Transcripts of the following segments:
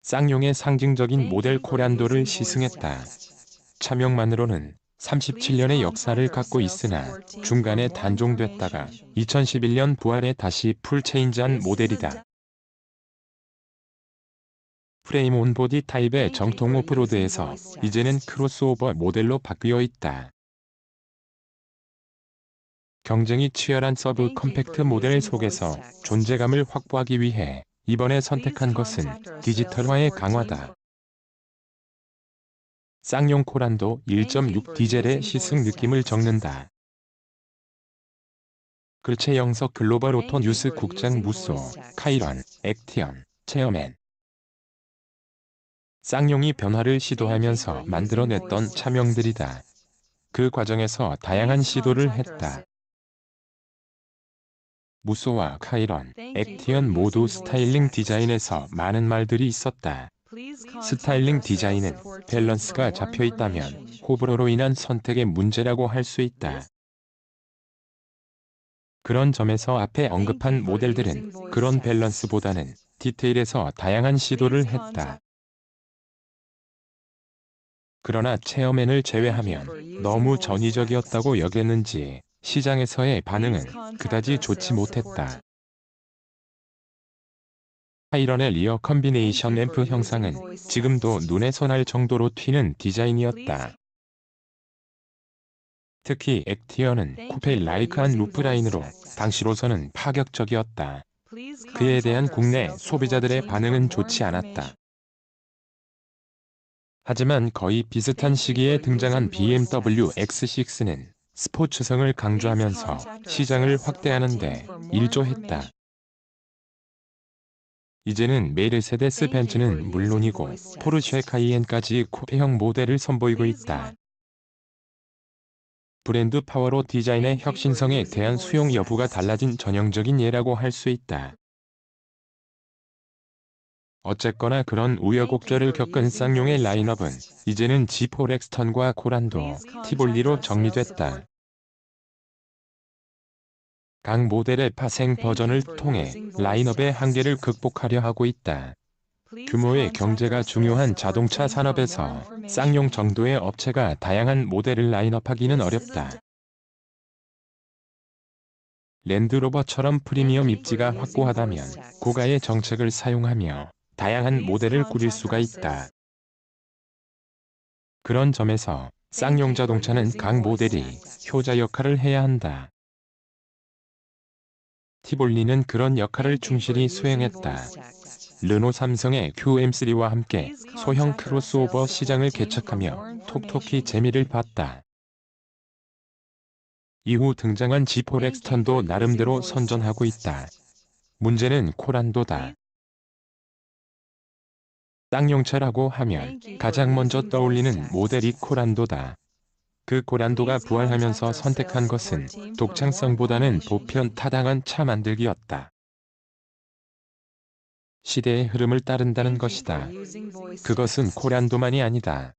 쌍용의 상징적인 모델 코란도를 시승했다. 차명만으로는 37년의 역사를 갖고 있으나 중간에 단종됐다가 2011년 부활해 다시 풀체인지한 모델이다. 프레임 온보디 타입의 정통 오프로드에서 이제는 크로스오버 모델로 바뀌어 있다. 경쟁이 치열한 서브 컴팩트 모델 속에서 존재감을 확보하기 위해 이번에 선택한 것은 디지털화의 강화다. 쌍용 코란도 1.6 디젤의 시승 느낌을 적는다. 글체 영석 글로벌 오토 뉴스 국장 무쏘, 카이런, 액티언, 체어맨. 쌍용이 변화를 시도하면서 만들어냈던 차명들이다. 그 과정에서 다양한 시도를 했다. 무쏘와 카이런, 액티언 모두 스타일링 디자인에서 많은 말들이 있었다. 스타일링 디자인은 밸런스가 잡혀있다면 호불호로 인한 선택의 문제라고 할 수 있다. 그런 점에서 앞에 언급한 모델들은 그런 밸런스보다는 디테일에서 다양한 시도를 했다. 그러나 체어맨을 제외하면 너무 전위적이었다고 여겼는지 시장에서의 반응은 그다지 좋지 못했다. 카이런의 리어 컨비네이션 램프 형상은 지금도 눈에 선할 정도로 튀는 디자인이었다. 특히 액티언은 쿠페 라이크한 루프라인으로 당시로서는 파격적이었다. 그에 대한 국내 소비자들의 반응은 좋지 않았다. 하지만 거의 비슷한 시기에 등장한 BMW X6는 스포츠성을 강조하면서 시장을 확대하는 데 일조했다. 이제는 메르세데스 벤츠는 물론이고 포르쉐 카이엔까지 쿠페형 모델을 선보이고 있다. 브랜드 파워로 디자인의 혁신성에 대한 수용 여부가 달라진 전형적인 예라고 할 수 있다. 어쨌거나 그런 우여곡절을 겪은 쌍용의 라인업은 이제는 G4 렉스턴과 코란도, 티볼리로 정리됐다. 각 모델의 파생 버전을 통해 라인업의 한계를 극복하려 하고 있다. 규모의 경제가 중요한 자동차 산업에서 쌍용 정도의 업체가 다양한 모델을 라인업하기는 어렵다. 랜드로버처럼 프리미엄 입지가 확고하다면 고가의 정책을 사용하며 다양한 모델을 꾸릴 수가 있다. 그런 점에서 쌍용 자동차는 각 모델이 효자 역할을 해야 한다. 티볼리는 그런 역할을 충실히 수행했다. 르노 삼성의 QM3와 함께 소형 크로스오버 시장을 개척하며 톡톡히 재미를 봤다. 이후 등장한 G4 렉스턴도 나름대로 선전하고 있다. 문제는 코란도다. 쌍용차라고 하면 가장 먼저 떠올리는 모델이 코란도다. 그 코란도가 부활하면서 선택한 것은 독창성보다는 보편 타당한 차 만들기였다. 시대의 흐름을 따른다는 것이다. 그것은 코란도만이 아니다.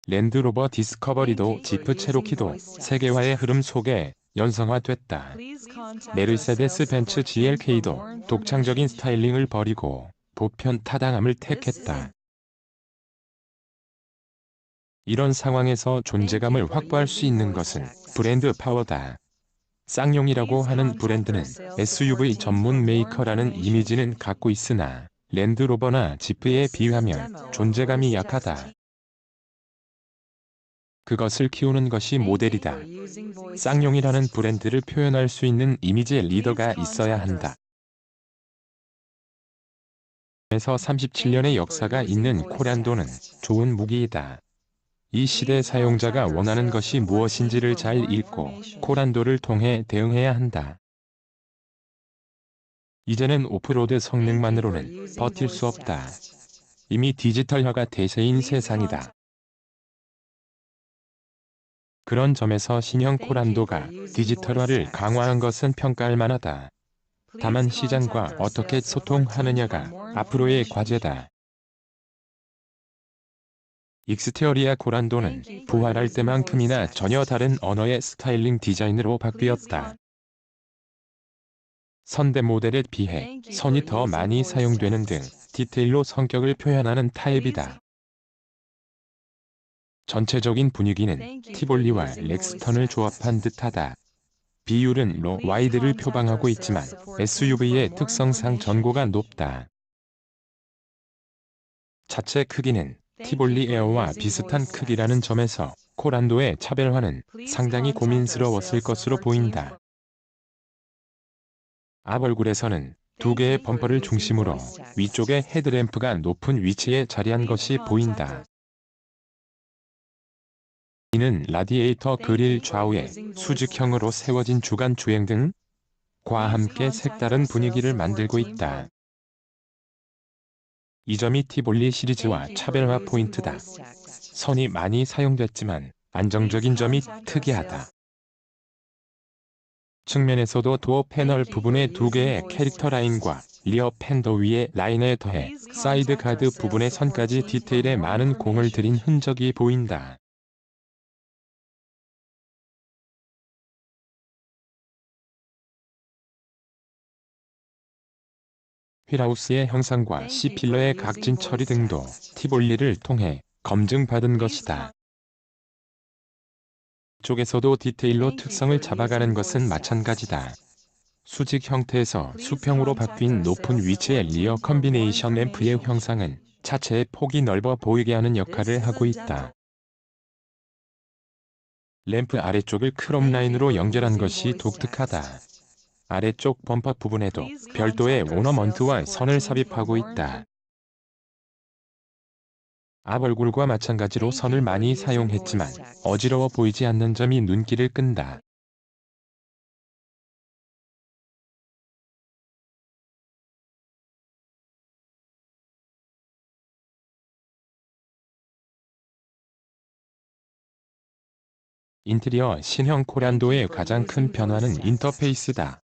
랜드로버 디스커버리도 지프 체로키도 세계화의 흐름 속에 연성화됐다. 메르세데스 벤츠 GLK도 독창적인 스타일링을 버리고 보편 타당함을 택했다. 이런 상황에서 존재감을 확보할 수 있는 것은 브랜드 파워다. 쌍용이라고 하는 브랜드는 SUV 전문 메이커라는 이미지는 갖고 있으나 랜드로버나 지프에 비하면 존재감이 약하다. 그것을 키우는 것이 모델이다. 쌍용이라는 브랜드를 표현할 수 있는 이미지의 리더가 있어야 한다. 에서 37년의 역사가 있는 코란도는 좋은 무기이다. 이 시대 사용자가 원하는 것이 무엇인지를 잘 읽고 코란도를 통해 대응해야 한다. 이제는 오프로드 성능만으로는 버틸 수 없다. 이미 디지털화가 대세인 세상이다. 그런 점에서 신형 코란도가 디지털화를 강화한 것은 평가할 만하다. 다만 시장과 어떻게 소통하느냐가 앞으로의 과제다. 익스테어리아 코란도는 부활할 때만큼이나 전혀 다른 언어의 스타일링 디자인으로 바뀌었다. 선대 모델에 비해 선이 더 많이 사용되는 등 디테일로 성격을 표현하는 타입이다. 전체적인 분위기는 티볼리와 렉스턴을 조합한 듯하다. 비율은 로 와이드를 표방하고 있지만 SUV의 특성상 전고가 높다. 차체 크기는 티볼리 에어와 비슷한 크기라는 점에서 코란도의 차별화는 상당히 고민스러웠을 것으로 보인다. 앞 얼굴에서는 두 개의 범퍼를 중심으로 위쪽에 헤드램프가 높은 위치에 자리한 것이 보인다. 이는 라디에이터 그릴 좌우에 수직형으로 세워진 주간 주행 등과 함께 색다른 분위기를 만들고 있다. 이 점이 티볼리 시리즈와 차별화 포인트다. 선이 많이 사용됐지만 안정적인 점이 특이하다. 측면에서도 도어 패널 부분의 두 개의 캐릭터 라인과 리어 팬더 위의 라인에 더해 사이드 가드 부분의 선까지 디테일에 많은 공을 들인 흔적이 보인다. 휠하우스의 형상과 C필러의 각진 처리 등도 티볼리를 통해 검증받은 것이다. 쪽에서도 디테일로 특성을 잡아가는 것은 마찬가지다. 수직 형태에서 수평으로 바뀐 높은 위치의 리어 컨비네이션 램프의 형상은 차체의 폭이 넓어 보이게 하는 역할을 하고 있다. 램프 아래쪽을 크롬 라인으로 연결한 것이 독특하다. 아래쪽 범퍼 부분에도 별도의 오너먼트와 선을 삽입하고 있다. 앞 얼굴과 마찬가지로 선을 많이 사용했지만 어지러워 보이지 않는 점이 눈길을 끈다. 인테리어 신형 코란도의 가장 큰 변화는 인터페이스다.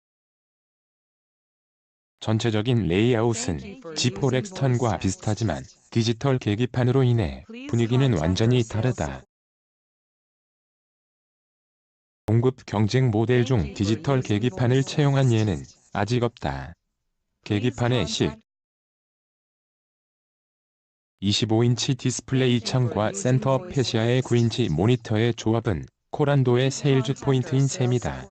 전체적인 레이아웃은 G4 렉스턴과 비슷하지만 디지털 계기판으로 인해 분위기는 완전히 다르다. 공급 경쟁 모델 중 디지털 계기판을 채용한 예는 아직 없다. 계기판의 25인치 디스플레이 창과 센터 패시아의 9인치 모니터의 조합은 코란도의 세일즈 포인트인 셈이다.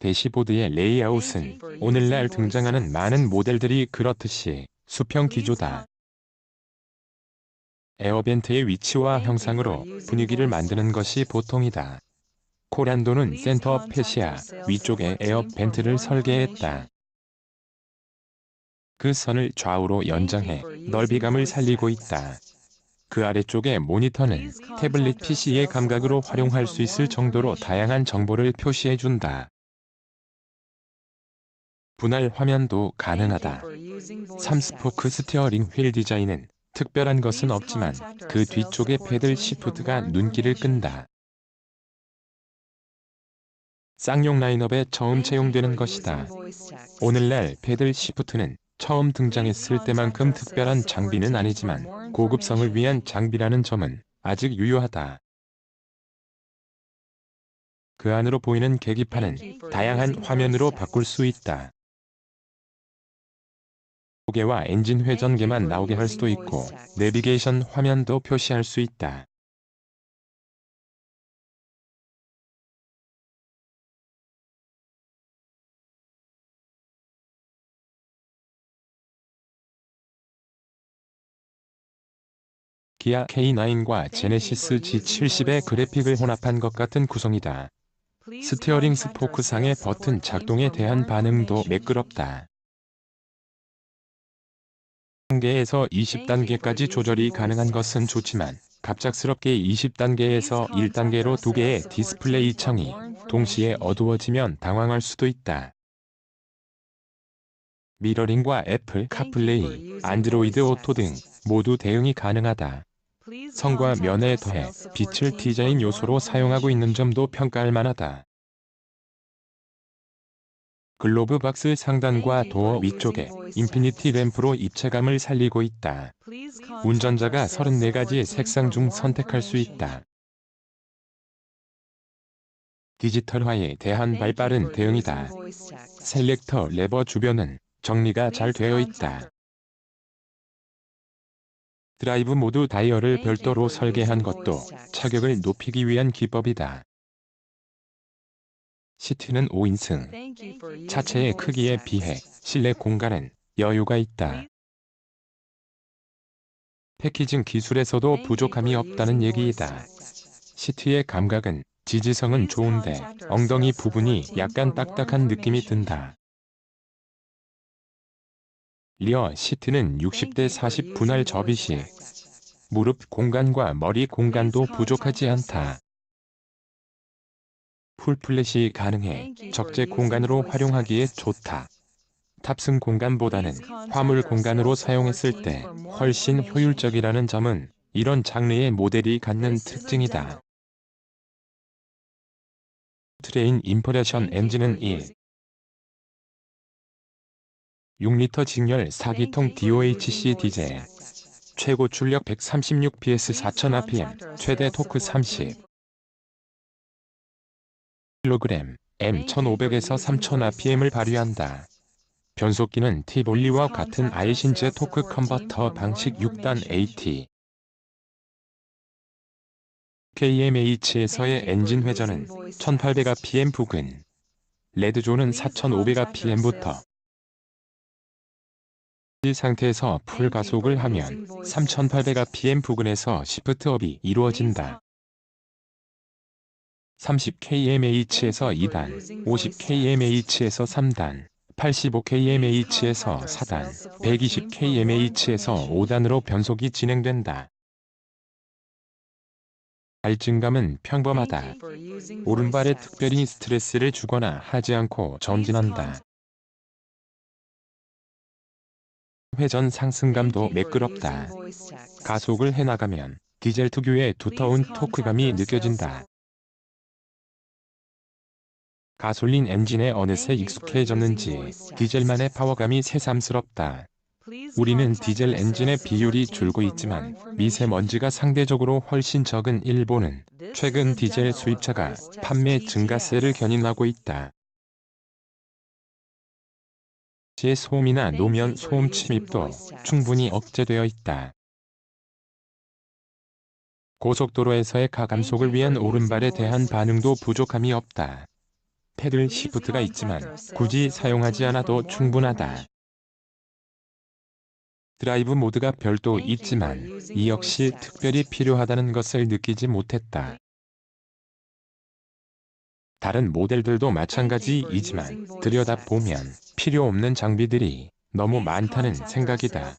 대시보드의 레이아웃은 오늘날 등장하는 많은 모델들이 그렇듯이 수평 기조다. 에어벤트의 위치와 형상으로 분위기를 만드는 것이 보통이다. 코란도는 센터 패시아 위쪽에 에어벤트를 설계했다. 그 선을 좌우로 연장해 넓이감을 살리고 있다. 그 아래쪽의 모니터는 태블릿 PC의 감각으로 활용할 수 있을 정도로 다양한 정보를 표시해준다. 분할 화면도 가능하다. 3스포크 스티어링 휠 디자인은 특별한 것은 없지만 그 뒤쪽의 패들 시프트가 눈길을 끈다. 쌍용 라인업에 처음 채용되는 것이다. 오늘날 패들 시프트는 처음 등장했을 때만큼 특별한 장비는 아니지만 고급성을 위한 장비라는 점은 아직 유효하다. 그 안으로 보이는 계기판은 다양한 화면으로 바꿀 수 있다. 고개와 엔진 회전계만 나오게 할 수도 있고 내비게이션 화면도 표시할 수 있다. 기아 K9과 제네시스 G70의 그래픽을 혼합한 것 같은 구성이다. 스티어링 스포크상의 버튼 작동에 대한 반응도 매끄럽다. 1단계에서 20단계까지 조절이 가능한 것은 좋지만 갑작스럽게 20단계에서 1단계로 두 개의 디스플레이 창이 동시에 어두워지면 당황할 수도 있다. 미러링과 애플 카플레이, 안드로이드 오토 등 모두 대응이 가능하다. 선과 면에 더해 빛을 디자인 요소로 사용하고 있는 점도 평가할 만하다. 글로브 박스 상단과 도어 위쪽에 인피니티 램프로 입체감을 살리고 있다. 운전자가 34가지 색상 중 선택할 수 있다. 디지털화에 대한 발빠른 대응이다. 셀렉터 레버 주변은 정리가 잘 되어 있다. 드라이브 모드 다이얼을 별도로 설계한 것도 차격을 높이기 위한 기법이다. 시트는 5인승. 차체의 크기에 비해 실내 공간은 여유가 있다. 패키징 기술에서도 부족함이 없다는 얘기이다. 시트의 감각은 지지성은 좋은데 엉덩이 부분이 약간 딱딱한 느낌이 든다. 리어 시트는 60대 40 분할 접이 시 무릎 공간과 머리 공간도 부족하지 않다. 풀플랫이 가능해 적재 공간으로 활용하기에 좋다. 탑승 공간보다는 화물 공간으로 사용했을 때 훨씬 효율적이라는 점은 이런 장르의 모델이 갖는 특징이다. 트레인 임프레션 엔진은 6리터 직렬 4기통 DOHC 디젤. 최고 출력 136PS 4000rpm, 최대 토크 30kg, M1500에서 3000rpm을 발휘한다. 변속기는 티볼리와 같은 아이신제 토크 컨버터 방식 6단 AT. KMH에서의 엔진 회전은 1800rpm 부근. 레드존은 4500rpm부터. 이 상태에서 풀 가속을 하면 3800rpm 부근에서 시프트업이 이루어진다. 30kmh에서 2단, 50kmh에서 3단, 85kmh에서 4단, 120kmh에서 5단으로 변속이 진행된다. 발진감은 평범하다. 오른발에 특별히 스트레스를 주거나 하지 않고 전진한다. 회전 상승감도 매끄럽다. 가속을 해나가면 디젤 특유의 두터운 토크감이 느껴진다. 가솔린 엔진에 어느새 익숙해졌는지 디젤만의 파워감이 새삼스럽다. 우리는 디젤 엔진의 비율이 줄고 있지만 미세먼지가 상대적으로 훨씬 적은 일본은 최근 디젤 수입차가 판매 증가세를 견인하고 있다. 제 소음이나 노면 소음 침입도 충분히 억제되어 있다. 고속도로에서의 가감속을 위한 오른발에 대한 반응도 부족함이 없다. 패들 시프트가 있지만 굳이 사용하지 않아도 충분하다. 드라이브 모드가 별도 있지만 이 역시 특별히 필요하다는 것을 느끼지 못했다. 다른 모델들도 마찬가지이지만 들여다보면 필요 없는 장비들이 너무 많다는 생각이다.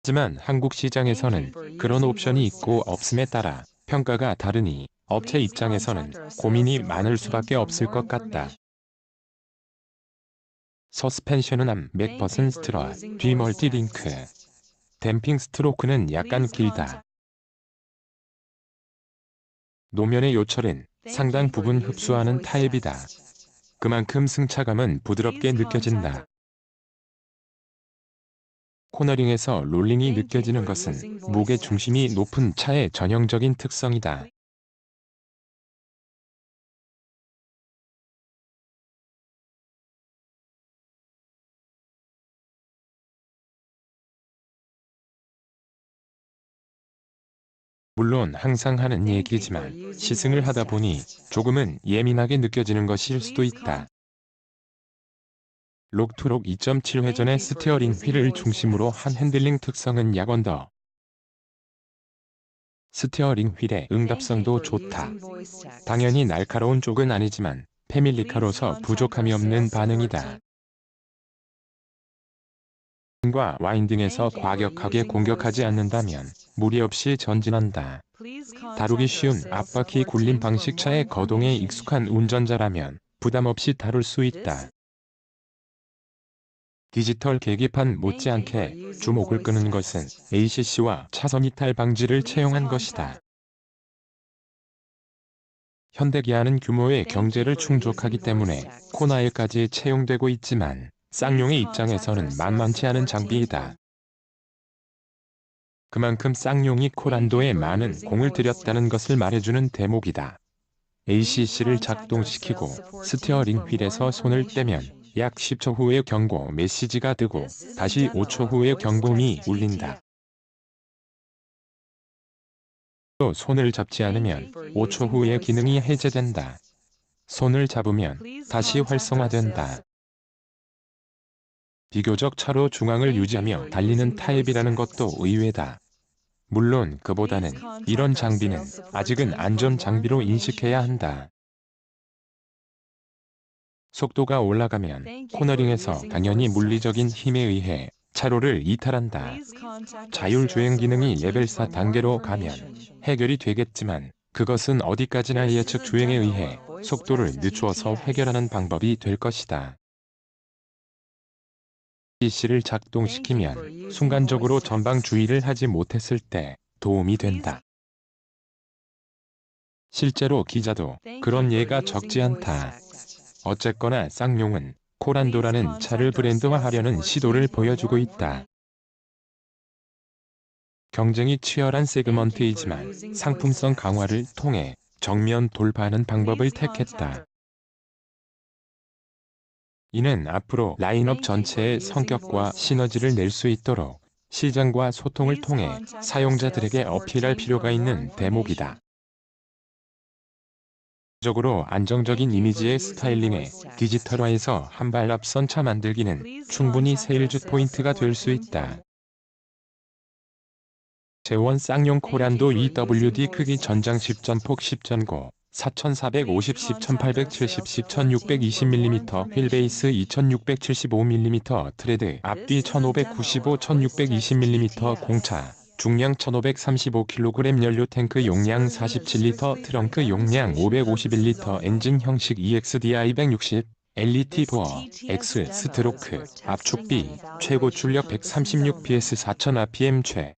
하지만 한국 시장에서는 그런 옵션이 있고 없음에 따라 평가가 다르니 업체 입장에서는 고민이 많을 수밖에 없을 것 같다. 서스펜션은 앞 맥퍼슨 스트럿, 뒤 멀티링크. 댐핑 스트로크는 약간 길다. 노면의 요철은 상당 부분 흡수하는 타입이다. 그만큼 승차감은 부드럽게 느껴진다. 코너링에서 롤링이 느껴지는 것은 무게 중심이 높은 차의 전형적인 특성이다. 물론 항상 하는 얘기지만 시승을 하다 보니 조금은 예민하게 느껴지는 것일 수도 있다. 록투록 2.7회전의 스티어링 휠을 중심으로 한 핸들링 특성은 약언더. 스티어링 휠의 응답성도 좋다. 당연히 날카로운 쪽은 아니지만 패밀리카로서 부족함이 없는 반응이다. 과 와인딩에서 과격하게 공격하지 않는다면 무리 없이 전진한다. 다루기 쉬운 앞바퀴 굴림 방식 차의 거동에 익숙한 운전자라면 부담 없이 다룰 수 있다. 디지털 계기판 못지않게 주목을 끄는 것은 ACC와 차선 이탈 방지를 채용한 것이다. 현대기아는 규모의 경제를 충족하기 때문에 코나에까지 채용되고 있지만 쌍용의 입장에서는 만만치 않은 장비이다. 그만큼 쌍용이 코란도에 많은 공을 들였다는 것을 말해주는 대목이다. ACC를 작동시키고 스티어링 휠에서 손을 떼면 약 10초 후에 경고 메시지가 뜨고 다시 5초 후에 경고음이 울린다. 또 손을 잡지 않으면 5초 후에 기능이 해제된다. 손을 잡으면 다시 활성화된다. 비교적 차로 중앙을 유지하며 달리는 타입이라는 것도 의외다. 물론 그보다는 이런 장비는 아직은 안전 장비로 인식해야 한다. 속도가 올라가면 코너링에서 당연히 물리적인 힘에 의해 차로를 이탈한다. 자율주행 기능이 레벨 4 단계로 가면 해결이 되겠지만 그것은 어디까지나 예측 주행에 의해 속도를 늦추어서 해결하는 방법이 될 것이다. ACC를 작동시키면 순간적으로 전방 주의를 하지 못했을 때 도움이 된다. 실제로 기자도 그런 예가 적지 않다. 어쨌거나 쌍용은 코란도라는 차를 브랜드화하려는 시도를 보여주고 있다. 경쟁이 치열한 세그먼트이지만 상품성 강화를 통해 정면 돌파하는 방법을 택했다. 이는 앞으로 라인업 전체의 성격과 시너지를 낼 수 있도록 시장과 소통을 통해 사용자들에게 어필할 필요가 있는 대목이다. 적으로 안정적인 이미지의 스타일링에 디지털화해서 한 발 앞선 차 만들기는 충분히 세일즈 포인트가 될 수 있다. 재원 쌍용 코란도 EWD 크기 전장 10전폭 10전고 4450 101870 1620mm 휠베이스 2675mm 트레드 앞뒤 1595 1620mm 공차 중량 1535kg 연료 탱크 용량 47L 트렁크 용량 551L 엔진 형식 EXDI 160 LET 보어 X 스트로크 압축비 최고 출력 136 PS 4000 rpm 최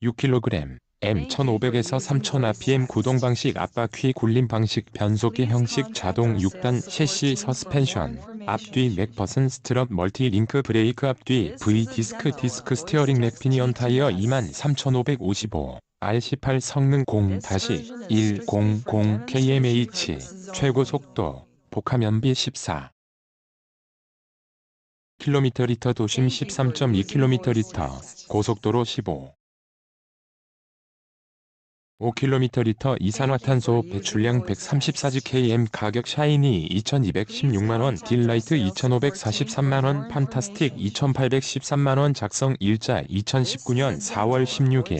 6kg M1500에서 3000 rpm 구동 방식 앞바퀴 굴림 방식 변속기 형식 자동 6단 셰시 서스펜션 앞뒤 맥퍼슨 스트럽 멀티 링크 브레이크 앞뒤 V 디스크 스티어링 랙 피니언 타이어 23555 R18 성능 0-100 kmh 최고 속도 복합연비 14 km/l 도심 13.2km/l 고속도로 15 5km/l 이산화탄소 배출량 134gkm 가격 샤이니 2216만원 딜라이트 2543만원 판타스틱 2813만원 작성 일자 2019년 4월 16일